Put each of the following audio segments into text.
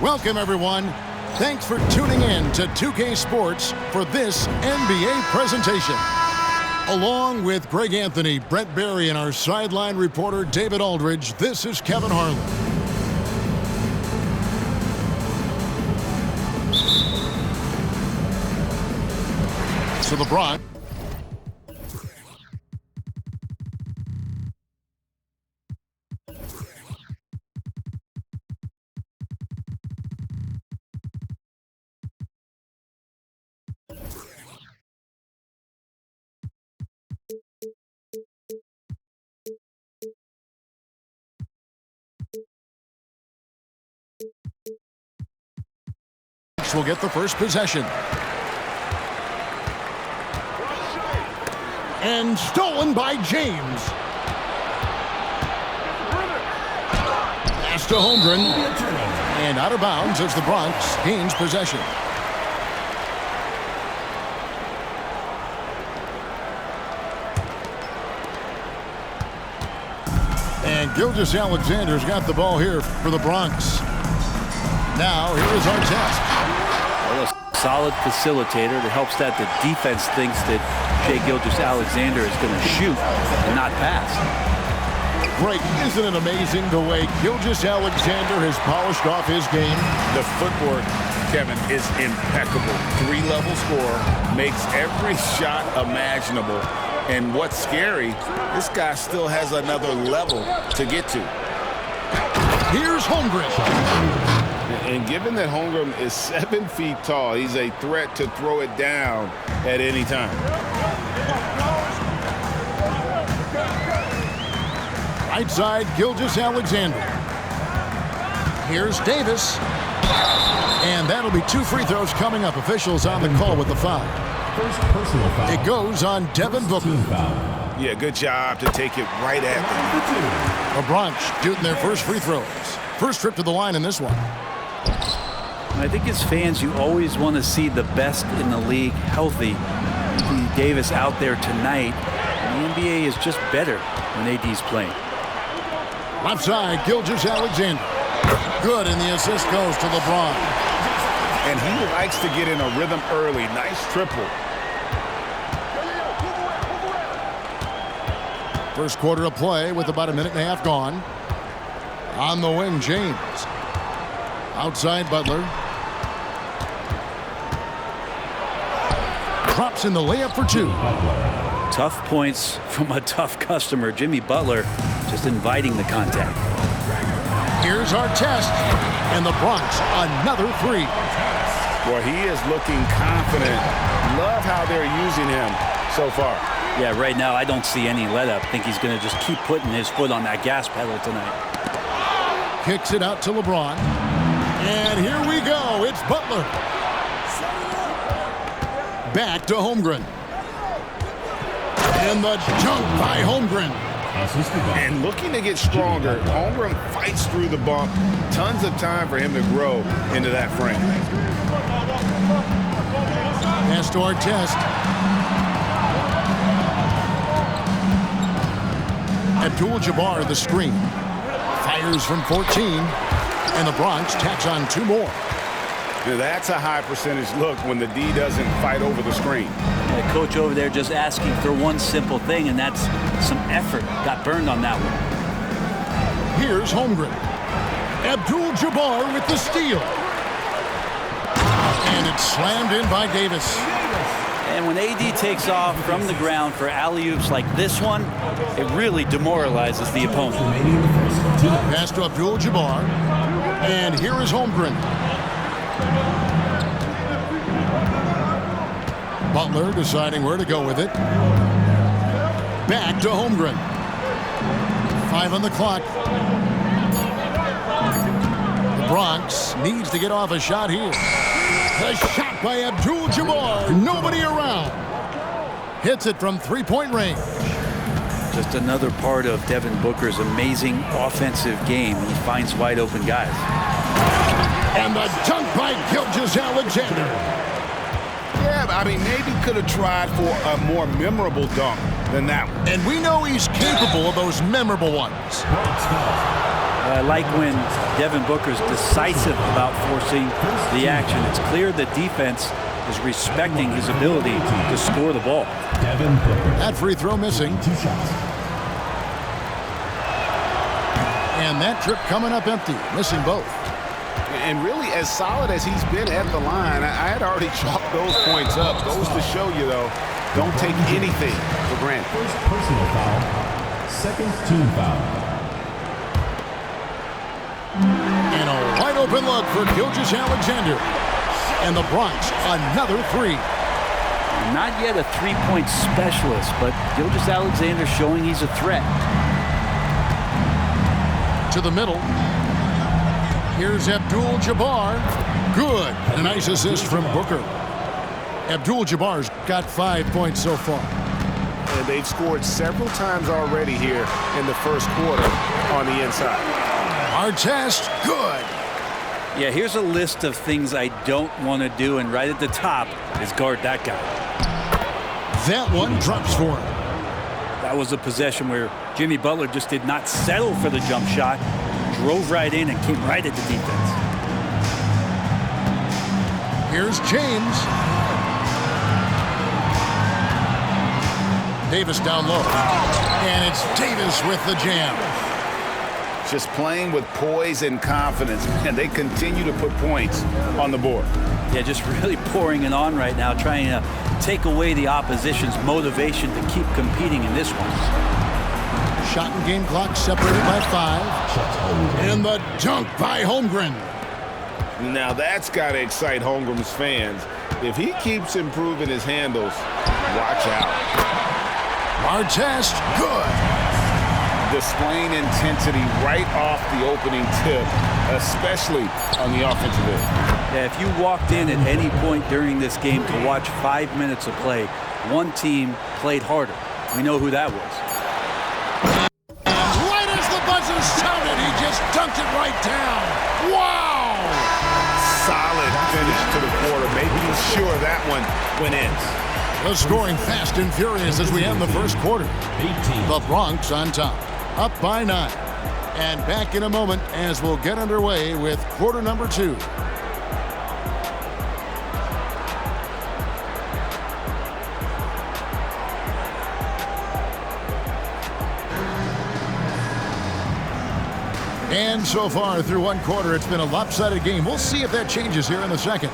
Welcome, everyone. Thanks for tuning in to 2K Sports for this NBA presentation. Along with Greg Anthony, Brent Barry, and our sideline reporter, David Aldridge, this is Kevin Harlan. So LeBron. Will get the first possession. And stolen by James. Pass to Holmgren. And out of bounds as the Bronx gains possession. And Gilgeous-Alexander's got the ball here for the Bronx. Now, here is our test. A solid facilitator that helps that the defense thinks that Shai Gilgeous-Alexander is going to shoot and not pass. Greg, isn't it amazing the way Gilgeous-Alexander has polished off his game? The footwork, Kevin, is impeccable. 3-level scorer, makes every shot imaginable. And what's scary, this guy still has another level to get to. Here's Holmgren. And given that Holmgren is 7 feet tall, he's a threat to throw it down at any time. Right side, Gilgeous-Alexander. Here's Davis. And that'll be 2 free throws coming up. Officials on the call with the foul. First personal foul. It goes on Devin Booker. Yeah, good job to take it right at them. The Bronx shooting their first free throws. First trip to the line in this one. I think as fans, you always want to see the best in the league healthy. See Davis out there tonight. The NBA is just better when AD's playing. Left side, Gilgeous-Alexander. Good, and the assist goes to LeBron. And he likes to get in a rhythm early. Nice triple. First quarter of play with about a minute and a half gone. On the wing, James. Outside, Butler. Drops in the layup for 2. Tough points from a tough customer. Jimmy Butler just inviting the contact. Here's our test. And the Bronx, another 3. Boy, he is looking confident. Love how they're using him so far. Yeah, right now I don't see any let up. I think he's going to just keep putting his foot on that gas pedal tonight. Kicks it out to LeBron. And here we go. It's Butler. Back to Holmgren. And the dunk by Holmgren. And looking to get stronger. Holmgren fights through the bump. Tons of time for him to grow into that frame. Pass to our test. Abdul-Jabbar the screen. Fires from 14. And the Bronx tacks on 2 more. Now that's a high percentage look when the D doesn't fight over the screen. The coach over there just asking for one simple thing, and that's some effort. Got burned on that one. Here's Holmgren. Abdul-Jabbar with the steal. And it's slammed in by Davis. And when AD takes off from the ground for alley-oops like this one, it really demoralizes the opponent. Pass to Abdul-Jabbar. And here is Holmgren. Butler deciding where to go with it. Back to Holmgren. 5 on the clock. The Bronx needs to get off a shot here. The shot by Abdul-Jabbar. Nobody around. Hits it from 3-point range. Just another part of Devin Booker's amazing offensive game. He finds wide open guys. And the dunk by Gilgeous-Alexander. Yeah, I mean, maybe could have tried for a more memorable dunk than that one. And we know he's capable of those memorable ones. I like when Devin Booker's decisive about forcing the action. It's clear the defense is respecting his ability to score the ball. Devin Booker. That free throw missing. 2 shots. And that trip coming up empty, missing both. And really, as solid as he's been at the line, I had already chalked those points up. Goes to show you, though, don't take anything for granted. First personal foul. Second team foul. And a wide open look for Gilgeous-Alexander. And the Bronx, another three. Not yet a three-point specialist, but Gilgeous-Alexander showing he's a threat. To the middle. Here's Abdul-Jabbar. Good. And a nice assist from Booker. Abdul-Jabbar's got 5 points so far. And they've scored several times already here in the first quarter on the inside. Artest, good. Yeah, here's a list of things I don't want to do, and right at the top is guard that guy. That one drops for him. That was a possession where Jimmy Butler just did not settle for the jump shot, drove right in and came right at the defense. Here's James. Davis down low. And it's Davis with the jam. Just playing with poise and confidence, and they continue to put points on the board. Yeah, just really pouring it on right now, trying to take away the opposition's motivation to keep competing in this one. Shot and game clock separated by 5. And the dunk by Holmgren. Now that's got to excite Holmgren's fans. If he keeps improving his handles, watch out. Artest, good. Displaying intensity right off the opening tip, especially on the offensive end. Yeah, if you walked in at any point during this game to watch 5 minutes of play, one team played harder. We know who that was. Right as the buzzer sounded, he just dunked it right down. Wow! Solid finish to the quarter, making sure that one went in. The scoring fast and furious as we end the first quarter. 18. The Bronx on top, up by 9. And back in a moment as we'll get underway with quarter number 2. And so far through one quarter, it's been a lopsided game. We'll see if that changes here in the second.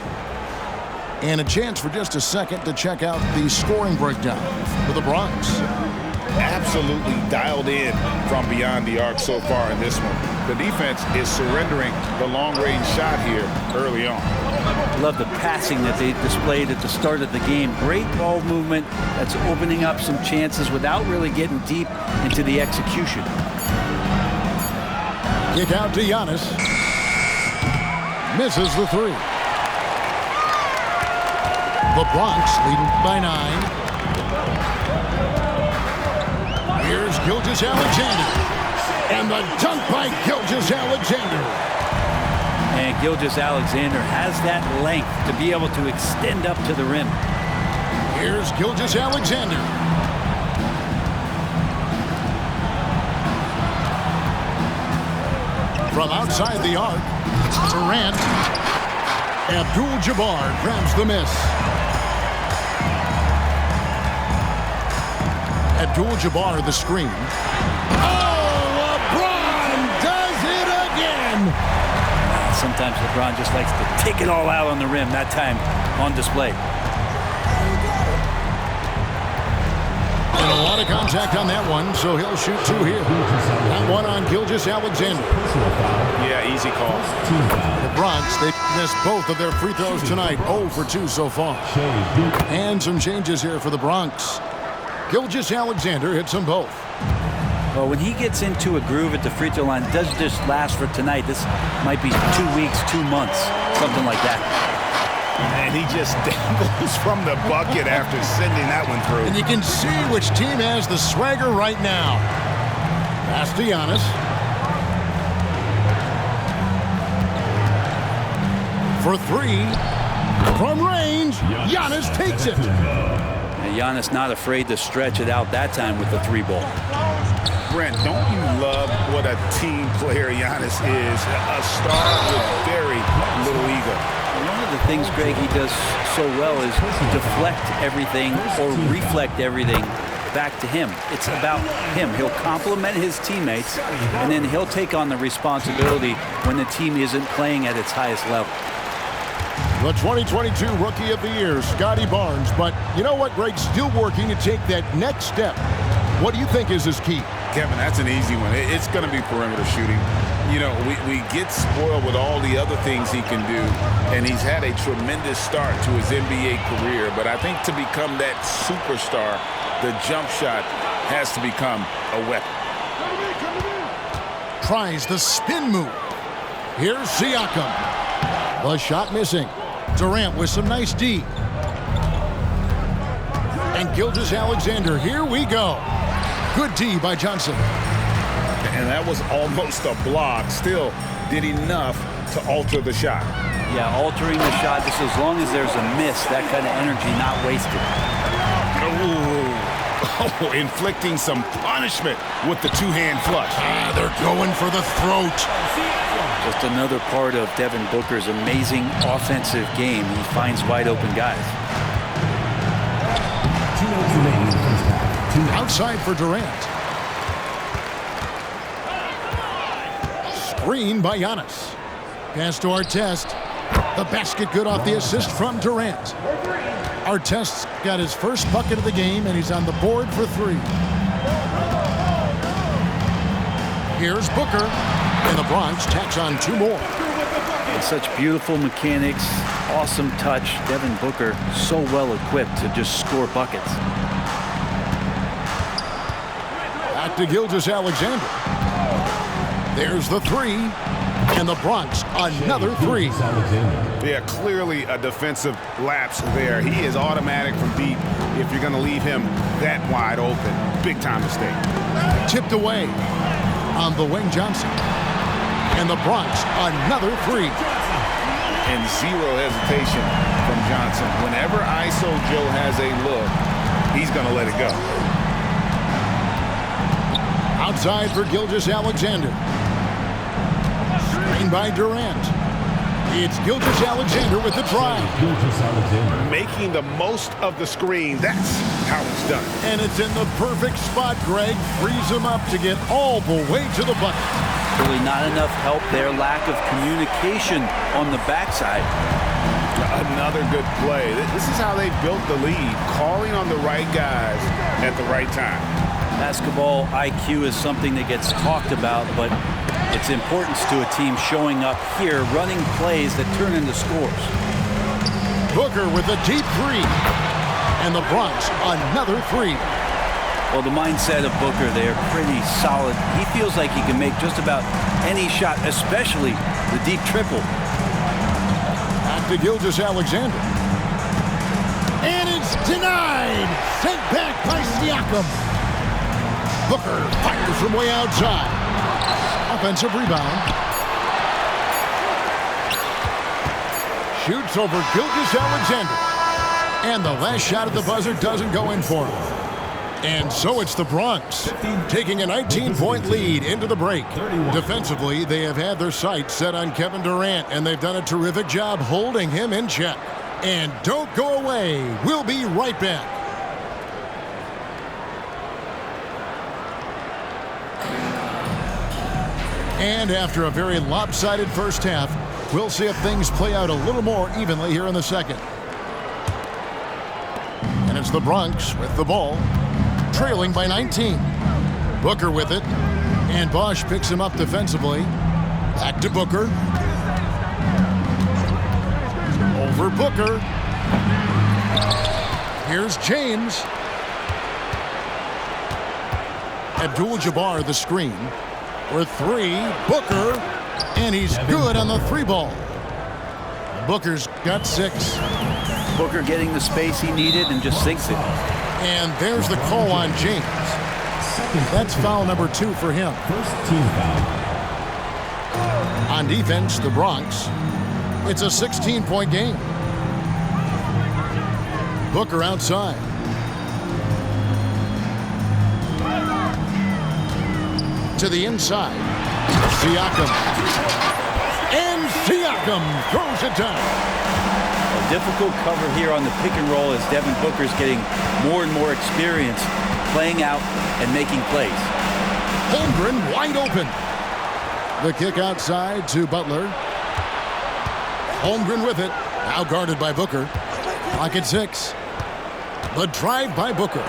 And a chance for just a second to check out the scoring breakdown for the Bronx. Absolutely dialed in from beyond the arc so far in this one. The defense is surrendering the long-range shot here early on. Love the passing that they displayed at the start of the game. Great ball movement that's opening up some chances without really getting deep into the execution. Kick out to Giannis. Misses the 3. The Bronx leading by 9. Here's Gilgeous-Alexander. And the dunk by Gilgeous-Alexander. And Gilgeous-Alexander has that length to be able to extend up to the rim. Here's Gilgeous-Alexander. From outside the arc, Durant. Abdul-Jabbar grabs the miss. Abdul-Jabbar the screen. Oh, LeBron does it again! Sometimes LeBron just likes to take it all out on the rim, that time on display. And a lot of contact on that one, so he'll shoot 2 here. That one on Gilgeous-Alexander. Yeah, easy call. The Bronx, they missed both of their free throws tonight. 0 for 2 so far. And some changes here for the Bronx. Gilgeous-Alexander hits them both. Well, when he gets into a groove at the free throw line, it doesn't just last for tonight. This might be 2 weeks, 2 months, something like that. And he just dangles from the bucket after sending that one through. And you can see which team has the swagger right now. Pass to Giannis. For three. From range, Giannis takes it. And Giannis not afraid to stretch it out that time with the 3-ball. Brent, don't you love what a team player Giannis is? A star with very little ego. One of the things, Greg, he does so well is deflect everything or reflect everything back to him. It's about him. He'll compliment his teammates, and then he'll take on the responsibility when the team isn't playing at its highest level. The 2022 Rookie of the Year, Scotty Barnes. But you know what, Greg? Still working to take that next step. What do you think is his key? Kevin, that's an easy one. It's going to be perimeter shooting. You know, we get spoiled with all the other things he can do, and he's had a tremendous start to his NBA career. But I think to become that superstar, the jump shot has to become a weapon. Tries the spin move. Here's Siakam. The shot missing. Durant with some nice D. And Gilgeous-Alexander, here we go. Good D by Johnson. And that was almost a block. Still did enough to alter the shot. Yeah, altering the shot, just as long as there's a miss, that kind of energy not wasted. Oh, inflicting some punishment with the two-hand flush. They're going for the throat. Just another part of Devin Booker's amazing offensive game. He finds wide open guys. Outside for Durant. Screen by Giannis. Pass to Artest. The basket good off the assist from Durant. Artest's got his first bucket of the game, and he's on the board for three. Here's Booker, and the Bronx tacks on two more. And such beautiful mechanics, awesome touch. Devin Booker so well equipped to just score buckets. Back to Gilgeous-Alexander. There's the three, and the Bronx another three. Yeah, clearly a defensive lapse there. He is automatic from deep if you're going to leave him that wide open. Big time mistake. Tipped away on the wing, Johnson. And the Bronx another three. And zero hesitation from Johnson. Whenever ISO Joe has a look, he's going to let it go. Outside for Gilgeous-Alexander. Screen by Durant. It's Gilgeous-Alexander with the drive. Making the most of the screen. That's how it's done. And it's in the perfect spot, Greg. Frees him up to get all the way to the bucket. Really not enough help there. Lack of communication on the backside. Another good play. This is how they built the lead. Calling on the right guys at the right time. Basketball IQ is something that gets talked about, but its importance to a team showing up here, running plays that turn into scores. Booker with a deep three. And the Bronx another three. Well, the mindset of Booker there, pretty solid. He feels like he can make just about any shot, especially the deep triple. Back to Gilgeous-Alexander. And it's denied. Sent back by Siakam. Booker fires from way outside. Offensive rebound. Shoots over Gilgeous-Alexander. And the last shot at the buzzer doesn't go in for him. And so it's the Bronx taking a 19-point lead into the break. Defensively, they have had their sights set on Kevin Durant, and they've done a terrific job holding him in check. And don't go away. We'll be right back. And after a very lopsided first half, we'll see if things play out a little more evenly here in the second. And it's the Bronx with the ball, trailing by 19. Booker with it, and Bosch picks him up defensively. Back to Booker. Over Booker. Here's James. Abdul-Jabbar the screen. For three, Booker, and he's good on the three ball. Booker's got 6. Booker getting the space he needed and just sinks it. And there's the call on James. That's foul number 2 for him. First team foul. On defense, the Bronx. It's a 16-point game. Booker outside. To the inside. Siakam. And Siakam throws it down. A difficult cover here on the pick and roll as Devin Booker's getting more and more experience playing out and making plays. Holmgren wide open. The kick outside to Butler. Holmgren with it. Now guarded by Booker. Clock at 6. The drive by Booker.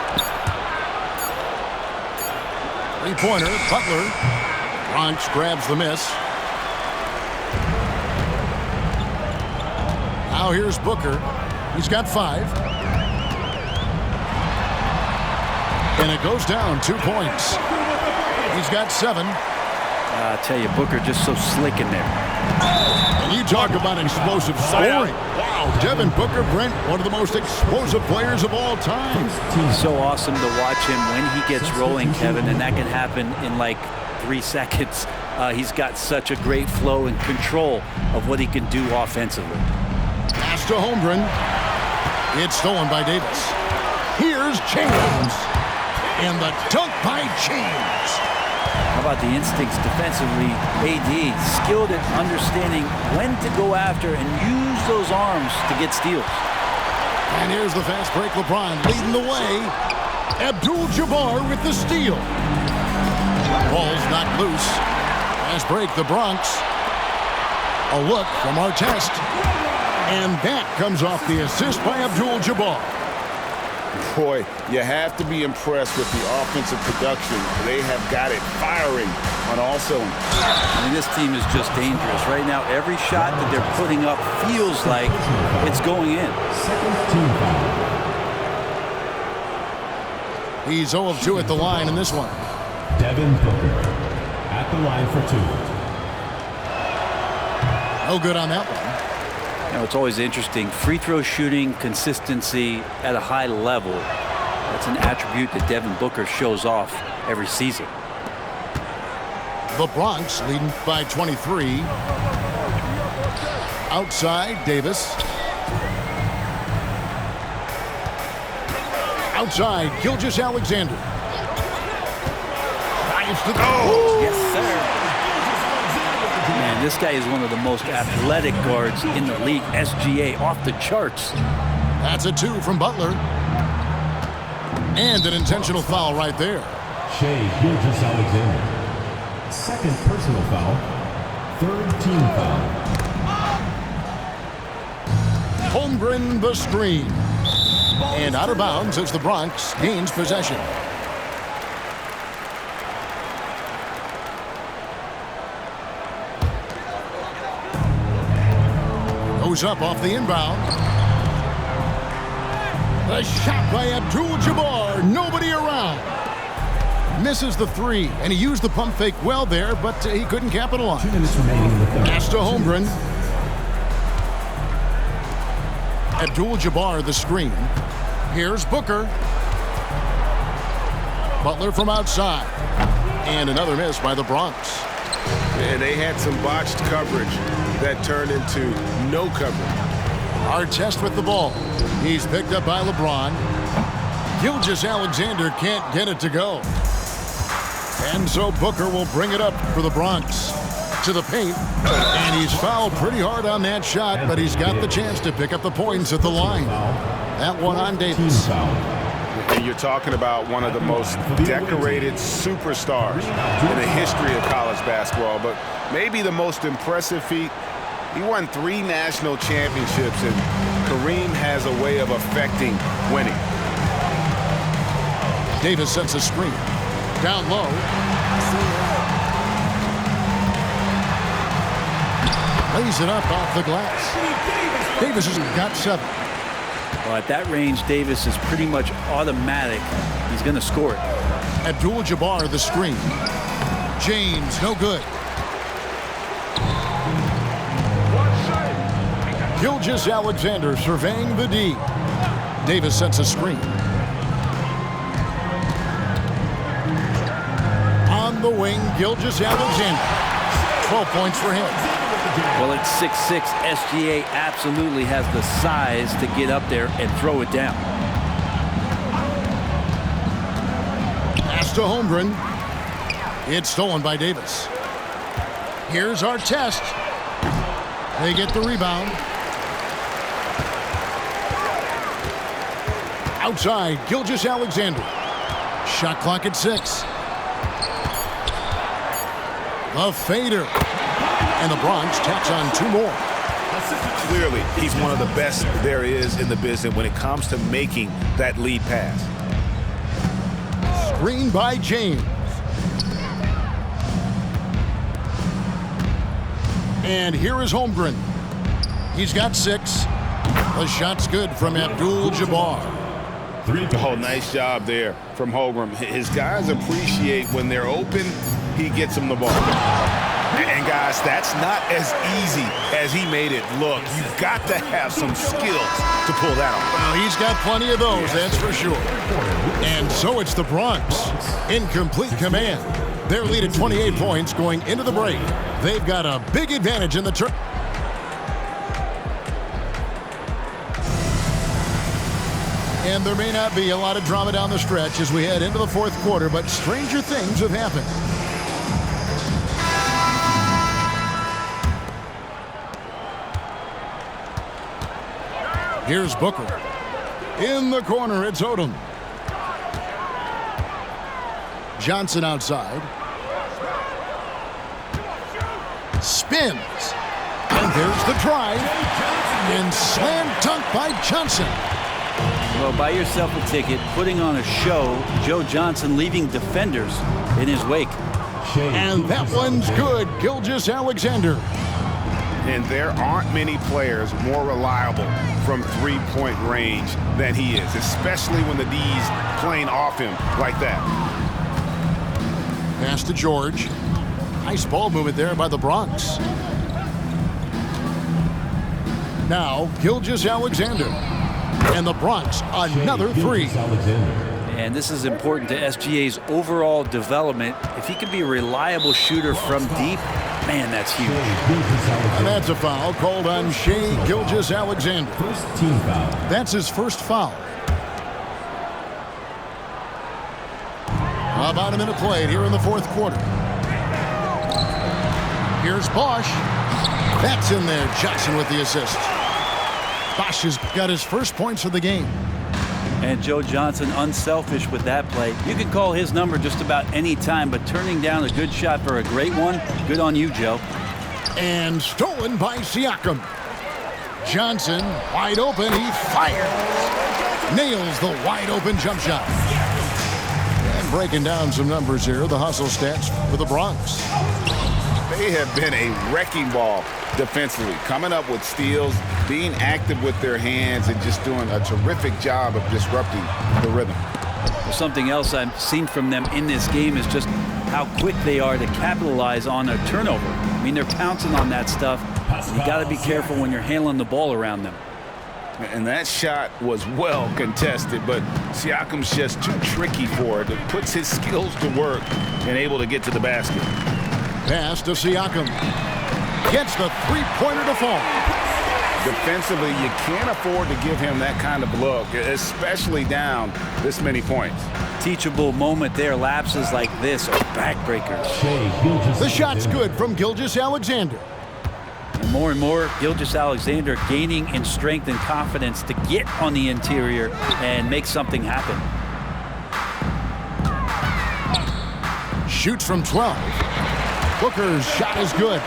Three-pointer, Butler. Bronx grabs the miss. Now here's Booker. He's got 5. And it goes down 2 points. He's got 7. I tell you, Booker just so slick in there. And you talk about explosive scoring. Wow, Devin Booker, Brent, one of the most explosive players of all time. It's so awesome to watch him when he gets rolling, Kevin, and that can happen in like 3 seconds. He's got such a great flow and control of what he can do offensively. Pass to Holmgren. It's stolen by Davis. Here's James. And the dunk by James. How about the instincts defensively? AD skilled at understanding when to go after and use those arms to get steals. And here's the fast break. LeBron leading the way. Abdul-Jabbar with the steal. Ball's not loose. Fast break, the Bronx. A look from Artest. And that comes off the assist by Abdul-Jabbar. Boy, you have to be impressed with the offensive production. They have got it firing on all cylinders. I mean, this team is just dangerous. Right now, every shot that they're putting up feels like it's going in. Second team foul. He's 0 of 2 at the line in this one. Devin Booker at the line for 2. No good on that one. You know, it's always interesting. Free throw shooting, consistency at a high level. That's an attribute that Devin Booker shows off every season. The Bronx leading by 23. Outside, Davis. Outside, Gilgeous-Alexander. Dives to the... Oh, yes, sir. Man, this guy is one of the most athletic guards in the league. SGA off the charts. That's a 2 from Butler. And an intentional foul right there. Shai Gilgeous-Alexander. Second personal foul. Third team foul. Holmgren the screen. And out of bounds as the Bronx gains possession. Goes up off the inbound. The shot by Abdul-Jabbar. Nobody around. Misses the 3, and he used the pump fake well there, but he couldn't capitalize. 2 minutes remaining in the third. Pass to Holmgren. Abdul-Jabbar the screen. Here's Booker. Butler from outside. And another miss by the Bronx. And they had some botched coverage that turned into no coverage. Artest with the ball. He's picked up by LeBron. Gilgeous-Alexander can't get it to go. And so Booker will bring it up for the Bronx. To the paint. And he's fouled pretty hard on that shot, but he's got the chance to pick up the points at the line. That one on Davis. And you're talking about one of the most decorated superstars in the history of college basketball, but maybe the most impressive feat. He won 3 national championships, and Kareem has a way of affecting winning. Davis sets a screen. Down low. Lays it up off the glass. Davis has got 7. Well, at that range, Davis is pretty much automatic. He's going to score it. Abdul-Jabbar the screen. James, no good. Gilgeous-Alexander surveying the D. Davis sets a screen. On the wing, Gilgeous-Alexander. 12 points for him. Well, at 6'6", SGA absolutely has the size to get up there and throw it down. Pass to Holmgren. It's stolen by Davis. Here's our test. They get the rebound. Outside, Gilgeous-Alexander. Shot clock at 6. The fader. And the Bronx tacks on 2 more. Clearly, he's one of the best there is in the business when it comes to making that lead pass. Screen by James. And here is Holmgren. He's got 6. The shot's good from Abdul-Jabbar. Oh, nice job there from Holmgren. His guys appreciate when they're open, he gets them the ball. And guys, that's not as easy as he made it look. You've got to have some skills to pull that off. Well, he's got plenty of those, that's for sure. And so it's the Bronx in complete command. Their lead at 28 points going into the break. They've got a big advantage in the turn. And there may not be a lot of drama down the stretch as we head into the 4th quarter, but stranger things have happened. Here's Booker. In the corner, it's Odom. Johnson outside. Spins. And there's the drive. And slam dunk by Johnson. Well, buy yourself a ticket, putting on a show. Joe Johnson leaving defenders in his wake. And that one's good. Gilgeous-Alexander. And there aren't many players more reliable from three-point range than he is, especially when the D's playing off him like that. Pass to George. Nice ball movement there by the Bronx. Now, Gilgeous-Alexander. And the Bronx, another 3. And this is important to SGA's overall development. If he can be a reliable shooter from deep, man, that's huge. And that's a foul called on Shai Gilgeous-Alexander. First team foul. That's his first foul. About a minute played here in the 4th quarter. Here's Bosch. That's in there. Jackson with the assist. Bosch has got his first points of the game. And Joe Johnson unselfish with that play. You can call his number just about any time, but turning down a good shot for a great one, good on you, Joe. And stolen by Siakam. Johnson, wide open, he fires. Nails the wide open jump shot. And breaking down some numbers here, the hustle stats for the Bronx. They have been a wrecking ball defensively, coming up with steals, being active with their hands, and just doing a terrific job of disrupting the rhythm. Well, something else I've seen from them in this game is just how quick they are to capitalize on a turnover. I mean, they're pouncing on that stuff. You got to be careful when you're handling the ball around them. And that shot was well contested, but Siakam's just too tricky for it. It puts his skills to work and able to get to the basket. Pass to Siakam. Gets the three-pointer to fall. Defensively, you can't afford to give him that kind of look, especially down this many points. Teachable moment there. Lapses like this are backbreakers. The shot's good from Gilgeous-Alexander. And more, Gilgeous-Alexander gaining in strength and confidence to get on the interior and make something happen. Shoots from 12. Booker's shot is good.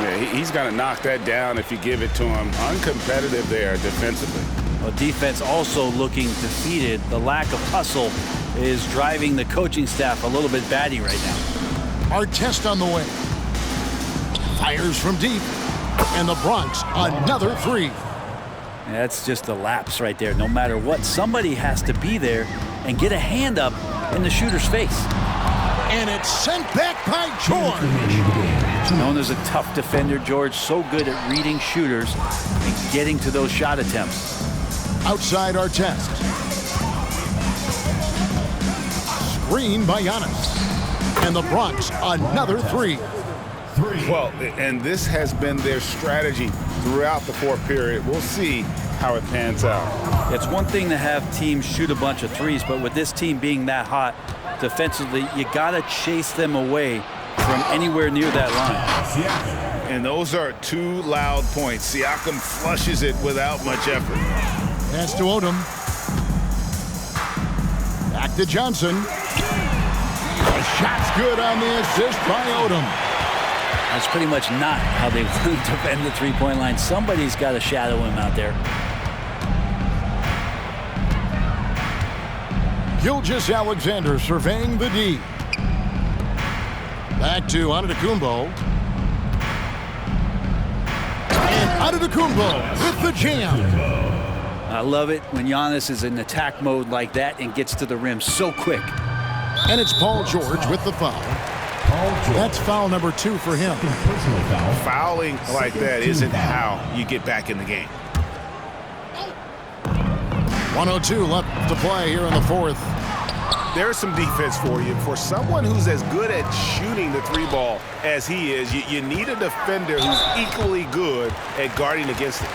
Yeah, he's got to knock that down if you give it to him. Uncompetitive there defensively. Well, defense also looking defeated. The lack of hustle is driving the coaching staff a little bit batty right now. Our test on the way. Fires from deep. And the Bronx, another 3. That's just a lapse right there. No matter what, somebody has to be there and get a hand up in the shooter's face. And it's sent back by George. Known as a tough defender, George so good at reading shooters and getting to those shot attempts. Outside Artest. Screen by Giannis. And the Bronx, another three. Well, and this has been their strategy throughout the fourth period. We'll see how it pans out. It's one thing to have teams shoot a bunch of threes, but with this team being that hot defensively, you got to chase them away from anywhere near that line. And those are two loud points. Siakam flushes it without much effort. Pass to Odom. Back to Johnson. The shot's good on the assist by Odom. That's pretty much not how they want to defend the three-point line. Somebody's got to shadow him out there. Gilgeous-Alexander surveying the D. Back to Antetokounmpo. And Antetokounmpo with the jam. I love it when Giannis is in attack mode like that and gets to the rim so quick. And it's Paul George with the foul. That's foul number 2 for him. Fouling like that isn't how you get back in the game. 1:02 left to play here in the fourth. There's some defense for you. For someone who's as good at shooting the three ball as he is, you need a defender who's equally good at guarding against it.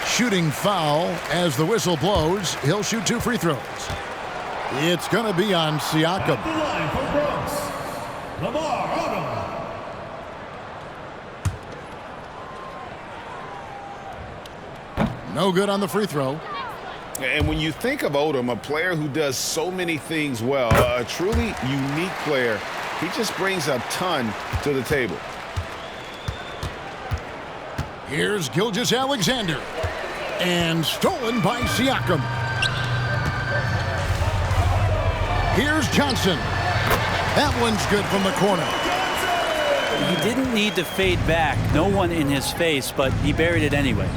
Shooting foul as the whistle blows. He'll shoot 2 free throws. It's going to be on Siakam. At the line for Bronx, Lamar Odom. No good on the free throw. And when you think of Odom, a player who does so many things well, a truly unique player, he just brings a ton to the table. Here's Gilgeous-Alexander. And stolen by Siakam. Here's Johnson. That one's good from the corner. He didn't need to fade back. No one in his face, but he buried it anyway.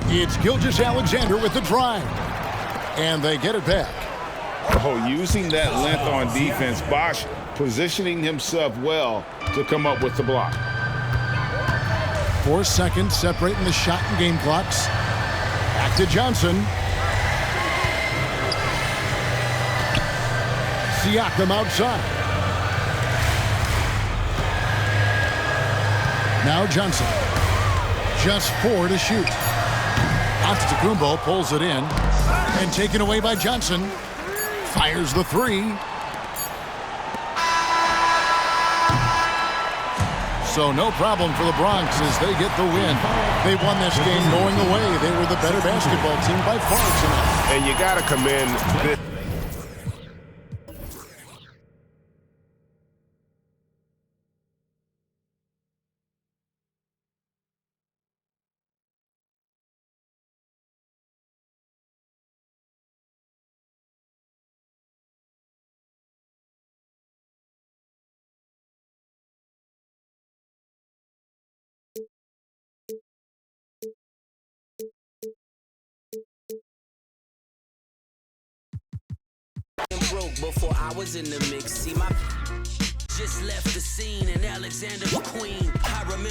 It's Gilgeous-Alexander with the drive. And they get it back. Oh, using that length on defense, Bosch positioning himself well to come up with the block. 4 seconds separating the shot and game clocks. Back to Johnson. Siakam outside. Now Johnson. Just 4 to shoot. Antetokounmpo pulls it in. And taken away by Johnson. Fires the 3. So no problem for the Bronx as they get the win. They won this game going away. They were the better basketball team by far tonight. And you got to commend this. Broke before I was in the mix. See, my just left the scene and Alexander McQueen. I remember